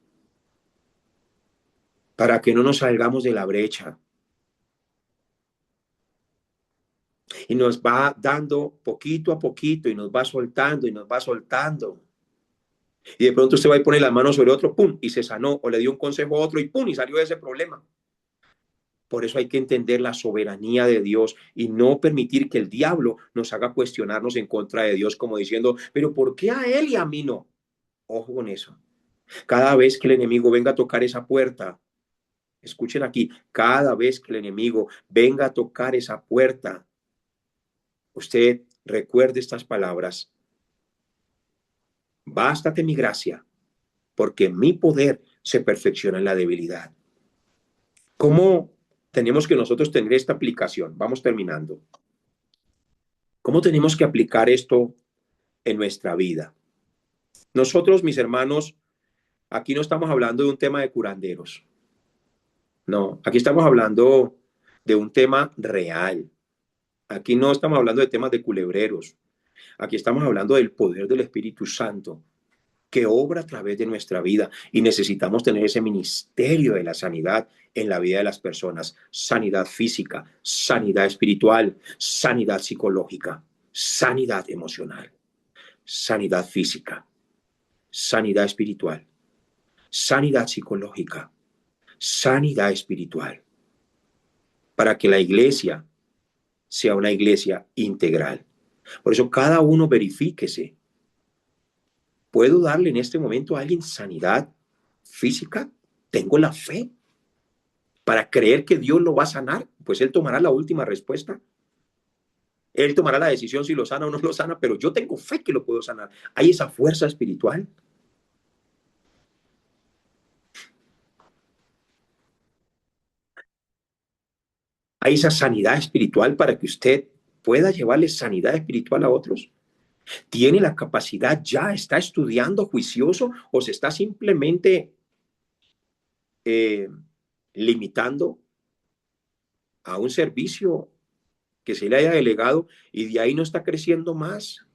para que no nos salgamos de la brecha. Y nos va dando poquito a poquito y nos va soltando y nos va soltando. Y de pronto usted va a poner las manos sobre otro, pum, y se sanó, o le dio un consejo a otro y pum, y salió de ese problema. Por eso hay que entender la soberanía de Dios y no permitir que el diablo nos haga cuestionarnos en contra de Dios, como diciendo, pero ¿por qué a él y a mí no? Ojo con eso. Cada vez que el enemigo venga a tocar esa puerta, escuchen aquí, cada vez que el enemigo venga a tocar esa puerta, usted recuerde estas palabras. Bástate mi gracia, porque mi poder se perfecciona en la debilidad. ¿Cómo tenemos que nosotros tener esta aplicación? Vamos terminando. ¿Cómo tenemos que aplicar esto en nuestra vida? Nosotros, mis hermanos, aquí no estamos hablando de un tema de curanderos. No, aquí estamos hablando de un tema real. Aquí no estamos hablando de temas de culebreros. Aquí estamos hablando del poder del Espíritu Santo que obra a través de nuestra vida y necesitamos tener ese ministerio de la sanidad en la vida de las personas. Sanidad física, sanidad espiritual, sanidad psicológica, sanidad emocional, sanidad física, sanidad espiritual, sanidad psicológica, sanidad espiritual, para que la iglesia sea una iglesia integral. Por eso cada uno verifíquese. ¿Puedo darle en este momento a alguien sanidad física? ¿Tengo la fe para creer que Dios lo va a sanar? Pues Él tomará la última respuesta. Él tomará la decisión si lo sana o no lo sana, pero yo tengo fe que lo puedo sanar. Hay esa fuerza espiritual. Hay esa sanidad espiritual para que usted pueda llevarle sanidad espiritual a otros. ¿Tiene la capacidad ya? ¿Está estudiando juicioso o se está simplemente eh, limitando a un servicio que se le haya delegado y de ahí no está creciendo más?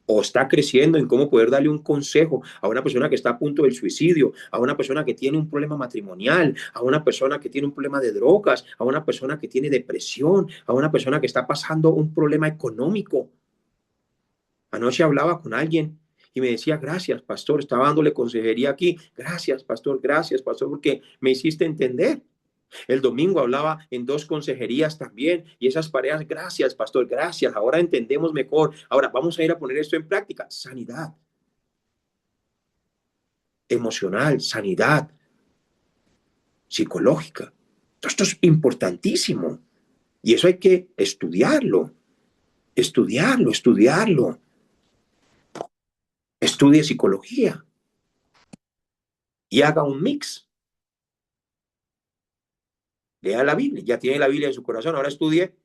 o está creciendo en cómo poder darle un consejo a una persona que está a punto del suicidio, a una persona que tiene un problema matrimonial, a una persona que tiene un problema de drogas, a una persona que tiene depresión, a una persona que está pasando un problema económico. Anoche hablaba con alguien y me decía, gracias, pastor, estaba dándole consejería aquí. Gracias, pastor, porque me hiciste entender. El domingo hablaba en dos consejerías también y esas parejas, gracias, pastor, gracias. Ahora entendemos mejor. Ahora vamos a ir a poner esto en práctica. Sanidad emocional, sanidad psicológica. Esto es importantísimo y eso hay que estudiarlo, estudiarlo, estudiarlo. Estudie psicología y haga un mix. Lea la Biblia, ya tiene la Biblia en su corazón, ahora estudie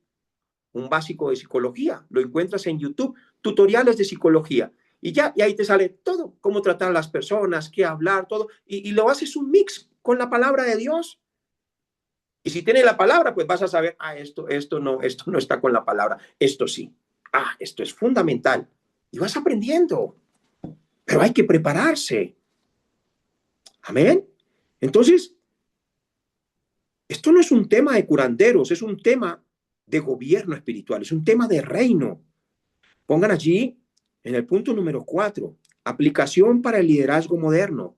un básico de psicología. Lo encuentras en YouTube, tutoriales de psicología. Y ya, y ahí te sale todo, cómo tratar a las personas, qué hablar, todo. Y lo haces un mix con la palabra de Dios. Y si tiene la palabra, pues vas a saber, esto no está con la palabra, esto sí. Esto es fundamental. Y vas aprendiendo. Pero hay que prepararse. Amén. Entonces, esto no es un tema de curanderos, es un tema de gobierno espiritual, es un tema de reino. Pongan allí en el punto número 4, aplicación para el liderazgo moderno,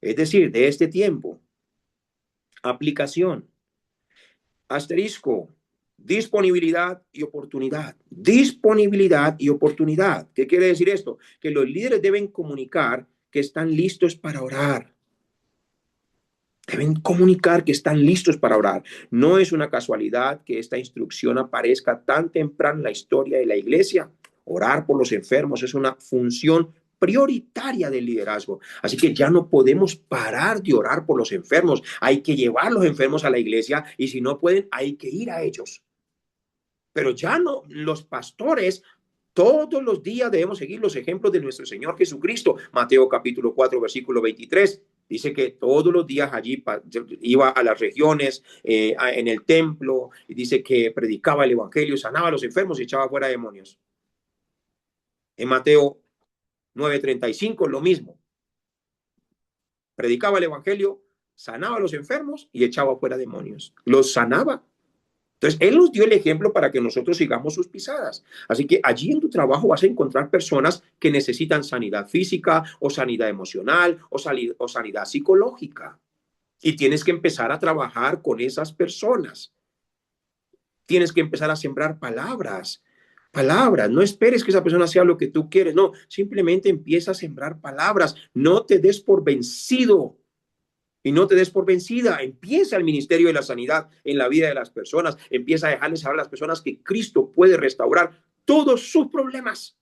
es decir, de este tiempo. Aplicación, asterisco, disponibilidad y oportunidad. Disponibilidad y oportunidad. ¿Qué quiere decir esto? Que los líderes deben comunicar que están listos para orar. Deben comunicar que están listos para orar. No es una casualidad que esta instrucción aparezca tan temprano en la historia de la iglesia. Orar por los enfermos es una función prioritaria del liderazgo. Así que ya no podemos parar de orar por los enfermos. Hay que llevar los enfermos a la iglesia y si no pueden, hay que ir a ellos. Pero ya no, los pastores todos los días debemos seguir los ejemplos de nuestro Señor Jesucristo. Mateo capítulo 4, versículo 23. Dice que todos los días allí iba a las regiones, en el templo, y dice que predicaba el evangelio, sanaba a los enfermos y echaba fuera demonios. En Mateo 9:35 lo mismo. Predicaba el evangelio, sanaba a los enfermos y echaba fuera demonios. Los sanaba. Entonces, Él nos dio el ejemplo para que nosotros sigamos sus pisadas. Así que allí en tu trabajo vas a encontrar personas que necesitan sanidad física o sanidad emocional o sanidad psicológica. Y tienes que empezar a trabajar con esas personas. Tienes que empezar a sembrar palabras. Palabras, no esperes que esa persona sea lo que tú quieres, no, simplemente empieza a sembrar palabras, no te des por vencido. Y no te des por vencida. Empieza el ministerio de la sanidad en la vida de las personas. Empieza a dejarles saber a las personas que Cristo puede restaurar todos sus problemas.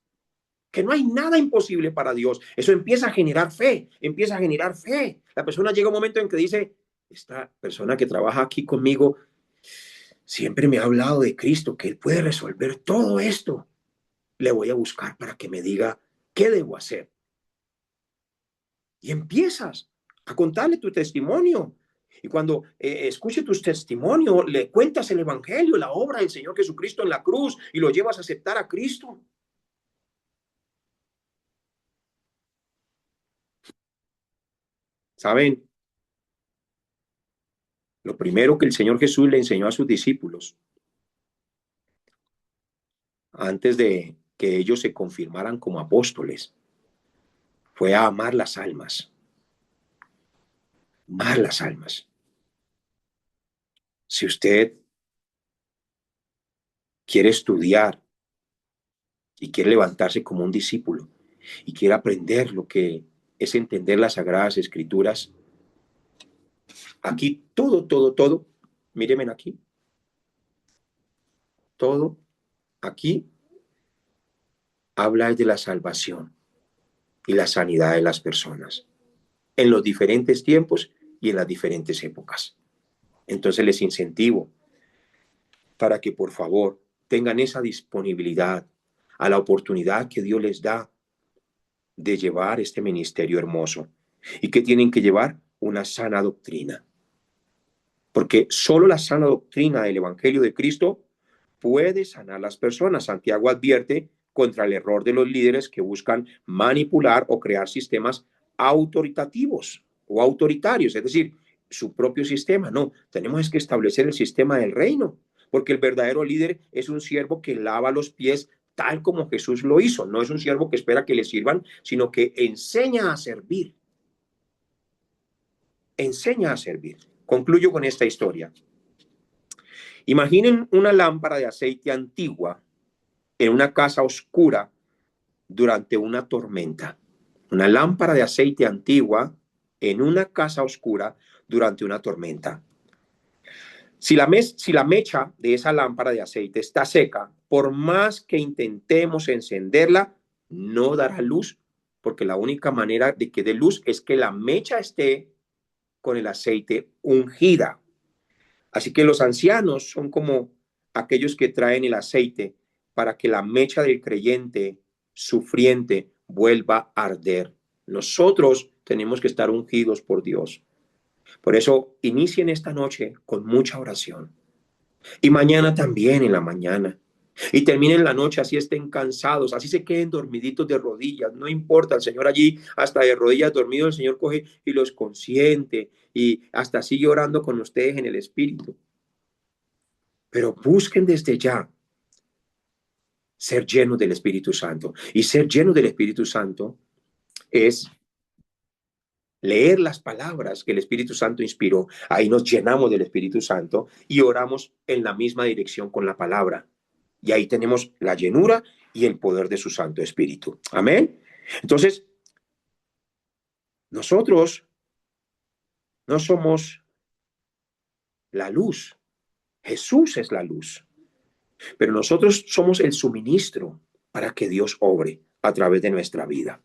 Que no hay nada imposible para Dios. Eso empieza a generar fe. Empieza a generar fe. La persona llega un momento en que dice, esta persona que trabaja aquí conmigo siempre me ha hablado de Cristo, que Él puede resolver todo esto. Le voy a buscar para que me diga qué debo hacer. Y empiezas a contarle tu testimonio. Y cuando escuche tus testimonios, le cuentas el evangelio, la obra del Señor Jesucristo en la cruz y lo llevas a aceptar a Cristo. ¿Saben? Lo primero que el Señor Jesús le enseñó a sus discípulos antes de que ellos se confirmaran como apóstoles fue a amar las almas. Amar las almas. Si usted quiere estudiar y quiere levantarse como un discípulo y quiere aprender lo que es entender las Sagradas Escrituras, aquí todo, mírenme aquí, todo aquí habla de la salvación y la sanidad de las personas en los diferentes tiempos y en las diferentes épocas. Entonces les incentivo para que por favor tengan esa disponibilidad a la oportunidad que Dios les da de llevar este ministerio hermoso. ¿Y que tienen que llevar? Una sana doctrina. Porque solo la sana doctrina del Evangelio de Cristo puede sanar a las personas. Santiago advierte contra el error de los líderes que buscan manipular o crear sistemas autoritativos o autoritarios, es decir, su propio sistema. No, tenemos que establecer el sistema del reino, porque el verdadero líder es un siervo que lava los pies tal como Jesús lo hizo. No es un siervo que espera que le sirvan, sino que enseña a servir. Enseña a servir. Concluyo con esta historia. Imaginen una lámpara de aceite antigua en una casa oscura durante una tormenta. Una lámpara de aceite antigua en una casa oscura durante una tormenta. Si la mecha de esa lámpara de aceite está seca, por más que intentemos encenderla, no dará luz, porque la única manera de que dé luz es que la mecha esté con el aceite ungida. Así que los ancianos son como aquellos que traen el aceite para que la mecha del creyente sufriente vuelva a arder. Nosotros tenemos que estar ungidos por Dios. Por eso, inicien esta noche con mucha oración. Y mañana también en la mañana. Y terminen la noche, así estén cansados, así se queden dormiditos de rodillas. No importa, el Señor allí, hasta de rodillas dormidos, el Señor coge y los consiente y hasta sigue orando con ustedes en el Espíritu. Pero busquen desde ya ser llenos del Espíritu Santo. Y ser llenos del Espíritu Santo es leer las palabras que el Espíritu Santo inspiró. Ahí nos llenamos del Espíritu Santo y oramos en la misma dirección con la palabra. Y ahí tenemos la llenura y el poder de su Santo Espíritu. Amén. Entonces, nosotros no somos la luz. Jesús es la luz. Pero nosotros somos el suministro para que Dios obre a través de nuestra vida.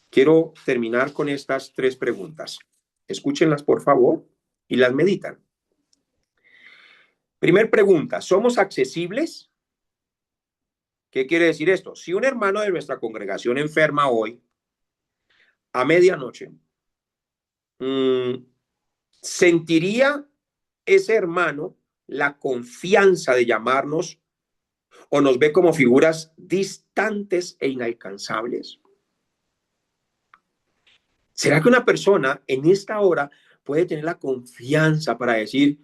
Quiero terminar con estas 3 preguntas. Escúchenlas, por favor, y las meditan. Primer pregunta, ¿somos accesibles? ¿Qué quiere decir esto? Si un hermano de nuestra congregación enferma hoy, a medianoche, ¿sentiría ese hermano la confianza de llamarnos o nos ve como figuras distantes e inalcanzables? ¿Será que una persona en esta hora puede tener la confianza para decir,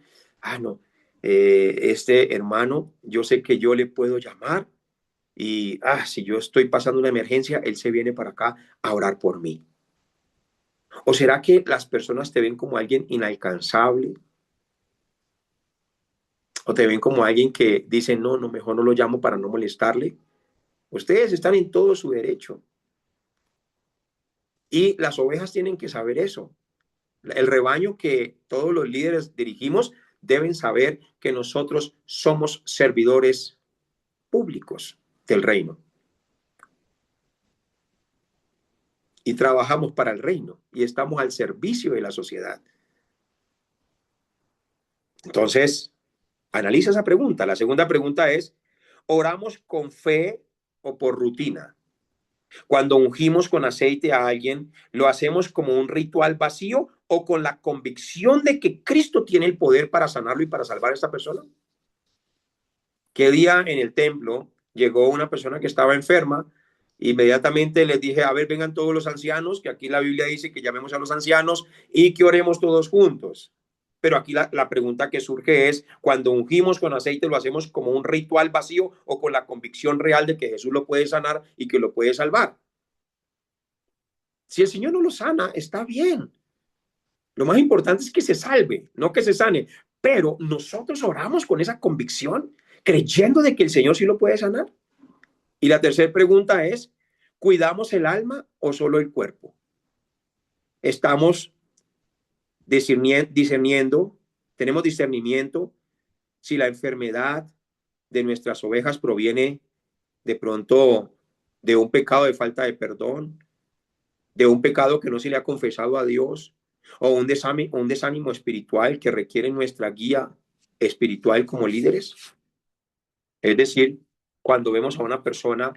no, este hermano, yo sé que yo le puedo llamar y, si yo estoy pasando una emergencia, él se viene para acá a orar por mí? ¿O será que las personas te ven como alguien inalcanzable? ¿O te ven como alguien que dice, no, no, mejor no lo llamo para no molestarle? Ustedes están en todo su derecho. Y las ovejas tienen que saber eso. El rebaño que todos los líderes dirigimos deben saber que nosotros somos servidores públicos del reino. Y trabajamos para el reino y estamos al servicio de la sociedad. Entonces, analiza esa pregunta. La segunda pregunta es, ¿oramos con fe o por rutina? Cuando ungimos con aceite a alguien, ¿lo hacemos como un ritual vacío o con la convicción de que Cristo tiene el poder para sanarlo y para salvar a esta persona? ¿Qué día en el templo llegó una persona que estaba enferma? Inmediatamente les dije, a ver, vengan todos los ancianos, que aquí la Biblia dice que llamemos a los ancianos y que oremos todos juntos. Pero aquí la pregunta que surge es, cuando ungimos con aceite, ¿lo hacemos como un ritual vacío o con la convicción real de que Jesús lo puede sanar y que lo puede salvar? Si el Señor no lo sana, está bien. Lo más importante es que se salve, no que se sane. Pero nosotros oramos con esa convicción, creyendo de que el Señor sí lo puede sanar. Y la tercera pregunta es, ¿cuidamos el alma o solo el cuerpo? Estamos discerniendo, tenemos discernimiento si la enfermedad de nuestras ovejas proviene de pronto de un pecado de falta de perdón, de un pecado que no se le ha confesado a Dios, o un desánimo espiritual que requiere nuestra guía espiritual como líderes. Es decir, cuando vemos a una persona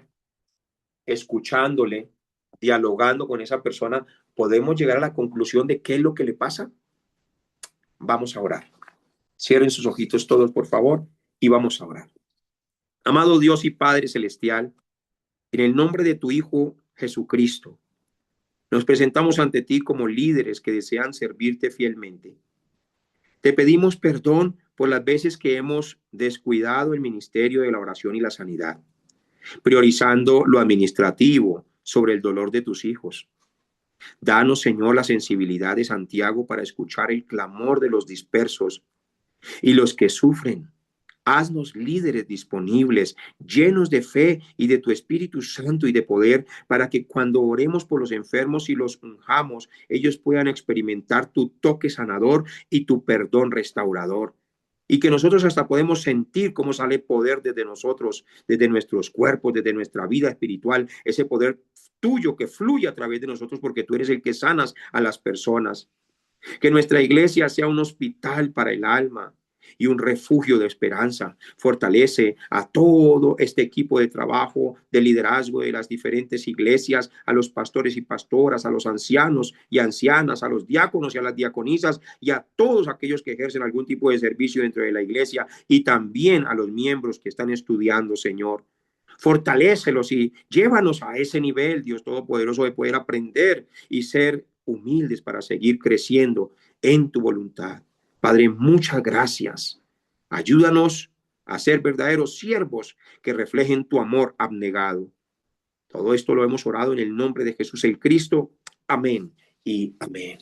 escuchándole, dialogando con esa persona, podemos llegar a la conclusión de qué es lo que le pasa. Vamos a orar. Cierren sus ojitos todos, por favor, y vamos a orar. Amado Dios y Padre Celestial, En el nombre de tu Hijo Jesucristo, nos presentamos ante ti como líderes que desean servirte fielmente. Te pedimos perdón por las veces que hemos descuidado el ministerio de la oración y la sanidad, priorizando lo administrativo sobre el dolor de tus hijos. Danos, Señor, la sensibilidad de Santiago para escuchar el clamor de los dispersos y los que sufren. Haznos líderes disponibles, llenos de fe y de tu Espíritu Santo y de poder, para que cuando oremos por los enfermos y los unjamos, ellos puedan experimentar tu toque sanador y tu perdón restaurador. Y que nosotros hasta podemos sentir cómo sale poder desde nosotros, desde nuestros cuerpos, desde nuestra vida espiritual, ese poder tuyo que fluye a través de nosotros porque tú eres el que sanas a las personas. Que nuestra iglesia sea un hospital para el alma y un refugio de esperanza. Fortalece a todo este equipo de trabajo, de liderazgo de las diferentes iglesias, a los pastores y pastoras, a los ancianos y ancianas, a los diáconos y a las diaconisas y a todos aquellos que ejercen algún tipo de servicio dentro de la iglesia y también a los miembros que están estudiando, Señor. Fortalécelos y llévanos a ese nivel, Dios Todopoderoso, de poder aprender y ser humildes para seguir creciendo en tu voluntad. Padre, muchas gracias. Ayúdanos a ser verdaderos siervos que reflejen tu amor abnegado. Todo esto lo hemos orado en el nombre de Jesús el Cristo. Amén y amén.